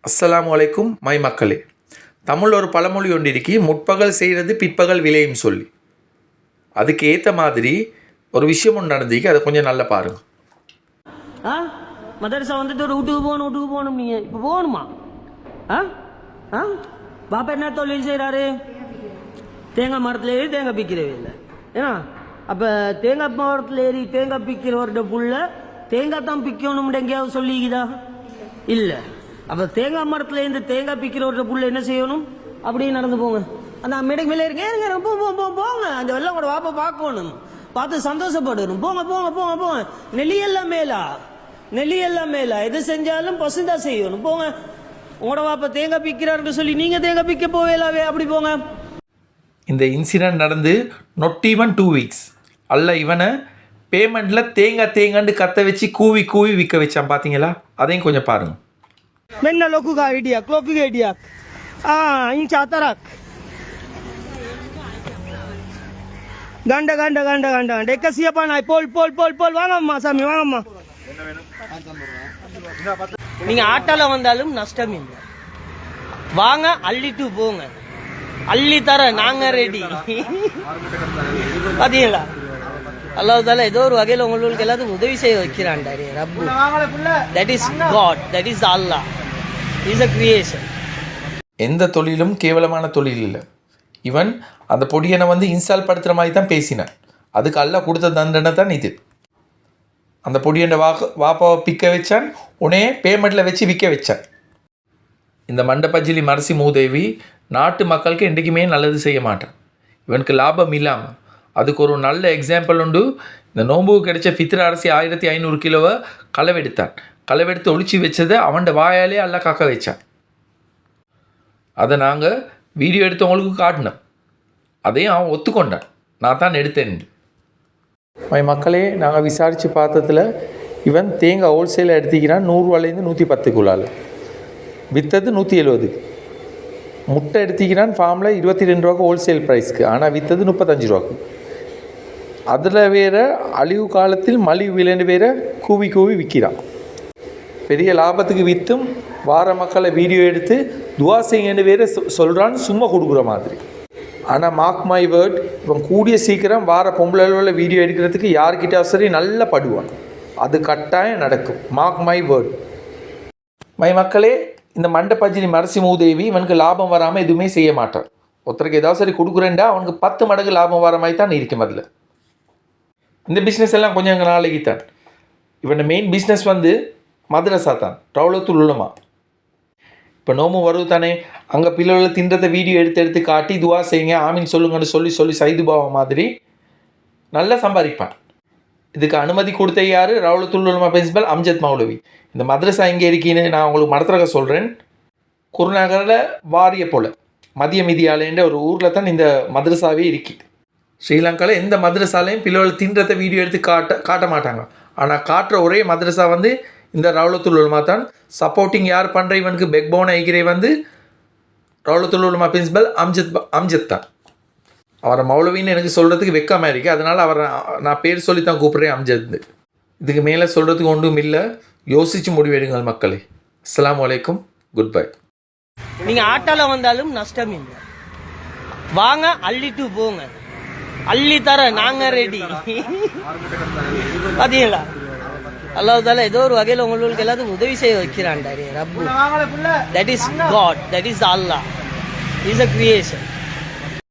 அஸ்ஸலாமு அலைக்கும் மை மக்களே. தமிழ் ஒரு பழமொழி ஒன்று இருக்கி, முற்பகல் செய்கிறது பிற்பகல் விளையும் சொல்லி. அதுக்கு ஏற்ற மாதிரி ஒரு விஷயம் ஒன்று நடந்துக்கு, அதை கொஞ்சம் நல்லா பாருங்க. மதரசா வந்துட்டு ஒரு வீட்டுக்கு போகணும் நீங்கள் இப்போ போகணுமா? பாப்பா என்ன தொழில் செய்கிறாரு? தேங்காய் மரத்தில் ஏறி தேங்காய் பிக்கிறவே இல்லை. ஏன்னா அப்போ தேங்காய் மரத்தில் ஏறி தேங்காய் பிக்கிறவர்கிட்ட புள்ள தேங்காய் தான் பிக்கணும்னு எங்கேயாவது சொல்லிக்குதா? இல்லை. அப்போ தேங்காய் மரத்தில் இருந்து தேங்காய் பிக்கிறவர்கிட்ட புள்ள என்ன செய்யணும்? அப்படியே நடந்து போங்க. அந்த மேடைக்கு மேலே இருங்க போங்க. அந்த வெள்ளம் கூட வாப்பா பார்க்கணும், பார்த்து சந்தோஷப்படணும். போங்க போங்க போங்க போங்க. நெல்லியெல்லாம் மேலா எது செஞ்சாலும் பசுந்தா செய்யணும். போங்க. உங்களோட வாப்பா தேங்காய் பிக்கிறாருன்னு சொல்லி நீங்கள் தேங்காய் பிக்க போவேலாவே, அப்படி போங்க. இந்த இன்சிடென்ட் நடந்து not even 2 weeks அல்ல, இவனை பேமெண்ட்டில் தேங்காண்டு கத்த வச்சு கூவி விற்க வச்சான். பார்த்தீங்களா? அதையும் கொஞ்சம் பாருங்கள். Menna loku ka idiak, in chatarak. Ganda. Deka siapa naik? Pol. Vaangama Sami, vaangama. நீங்க ஆட்டால வந்தாலும் நஷ்டம் இல்லை. வாங்க, அள்ளிட்டு போங்க. அள்ளி தர நாங்க ரெடி. பாத்தீங்களா? அல்லாஹ் தாலா ஏதோ ஒரு வகையில் உங்களுக்கு எல்லாத்துக்கும் உதவி செய்ய வைக்கிறான்டாரு ரப்பு. That is God, that is Allah, is a creation. எந்த தொழிலும் கேவலமான தொழில் இல்லை. இவன் அந்த பொடியனை வந்து இன்ஸ்டால் படுத்துகிற மாதிரி தான் பேசினான். அதுக்கு அல்லாஹ் கொடுத்த தண்டனை தான் இது. அந்த பொடியனை வாப்பாவை பிக்க வச்சான், உடனே பேமெண்ட்டில் வச்சு விற்க வச்சான். இந்த மண்டபஜிலி மரசி மூதேவி நாட்டு மக்களுக்கு என்றைக்குமே நல்லது செய்ய மாட்டான். இவனுக்கு லாபம் இல்லாமல் அதுக்கு ஒரு நல்ல எக்ஸாம்பிள் உண்டு. இந்த நோம்புக்கு கிடைச்ச ஃபித்ர் அரிசி 1500 கிலோவை களவெடுத்து ஒழிச்சு வச்சதை அவன் வாயாலே எல்லாம் காக்க வச்சான். அதை நாங்கள் வீடியோ எடுத்தவங்களுக்கு காட்டினோம். அதையும் அவன் ஒத்துக்கொண்டான், நான் தான் எடுத்தேன். மக்களே, நாங்கள் விசாரித்து பார்த்ததில் இவன் தேங்காய் ஹோல்சேலில் எடுத்துக்கிறான். 100 ரூபாலேருந்து 110 விற்றது 170. முட்டை எடுத்துக்கிறான் ஃபார்மில் 22 ரூபாய்க்கு ஹோல்சேல் ப்ரைஸ்க்கு, ஆனால் விற்றது 35 ரூபாய்க்கு. அதில் வேறு அழிவு காலத்தில் மலிவு விலைன்னு வேறு கூவி விற்கிறான். பெரிய லாபத்துக்கு விற்றும் வார மக்களை வீடியோ எடுத்து துவா செய்யுன்னு வேறு சொல்கிறான், சும்மா கொடுக்குற மாதிரி. ஆனால் மார்க் மை வேர்ட், இவன் கூடிய சீக்கிரம் வார பொம்பளை வீடியோ எடுக்கிறதுக்கு யார்கிட்ட சரி நல்லா படுவான். அது கட்டாயம் நடக்கும். Mark my word. மக்களே, இந்த மண்டபஜினி மரசி மூதேவி இவனுக்கு லாபம் வராமல் எதுவுமே செய்ய மாட்டான். ஒருத்தருக்கு ஏதாவது சரி கொடுக்குறேன்டா அவனுக்கு 10 மடங்கு லாபம் வர மாதிரி தான் இருக்கும். அதில் இந்த பிஸ்னஸ் எல்லாம் கொஞ்சம் எங்கள் நாளைக்கு தான். இவன் மெயின் பிஸ்னஸ் வந்து மதரசா தான், ரவுலத்துல் உலமா. இப்போ நோம்பு வருது தானே, அங்கே பிள்ளைகளை தின்றதை வீடியோ எடுத்து காட்டி துவா செய்யுங்க ஆமீன் சொல்லுங்கன்னு சொல்லி சைதுபாவா மாதிரி நல்லா சம்பாதிப்பான். இதுக்கு அனுமதி கொடுத்த யார்? ரவுலத்துல் உலமா பிரின்சிபல் அம்ஜத் மௌலவி. இந்த மதரசா எங்கே இருக்கீன்னு நான் உங்களுக்கு மடத்திரக்க சொல்கிறேன். குருநகரில் வாரிய போல் மதிய மிதியாலேன்ற ஒரு ஊரில் தான் இந்த மதரசாவே இருக்குது. ஸ்ரீலங்காவில் எந்த மதரசாலையும் பிள்ளைகள் தின்றதை வீடியோ எடுத்து காட்ட மாட்டாங்க. ஆனால் காட்டுற ஒரே மதரசா வந்து இந்த ரவுலத்துல் உலமா தான். சப்போர்ட்டிங் யார் பண்ணுற இவனுக்கு பெக்போன் ஐக்கிரை வந்து ரவுலத்துல் உலமா பிரின்சிபல் அம்ஜத் தான். அவரை மௌலவின்னு எனக்கு சொல்கிறதுக்கு வெக்கமாக இருக்குது. அதனால் அவரை நான் பேர் சொல்லி தான் கூப்பிட்றேன், அம்ஜத். இதுக்கு மேலே சொல்கிறதுக்கு ஒன்றும் இல்லை. யோசித்து முடிவெடுங்கள் மக்களே. அஸ்ஸலாமு அலைக்கும், குட் பை. நீங்கள் ஆட்டால வந்தாலும் நஷ்டம் இல்லை. வாங்க, அள்ளிட்டு போங்க. அள்ளி தர நாங்க ரெடி. பாத்தீங்களா? அல்லாஹ் தாலா ஏதோ ஒரு வகையில் உங்களுக்கு எல்லாத்துக்கும் உதவி செய்ய வைக்கிறான்டாரு ரப்பு. That is God, that is Allah, is a creation.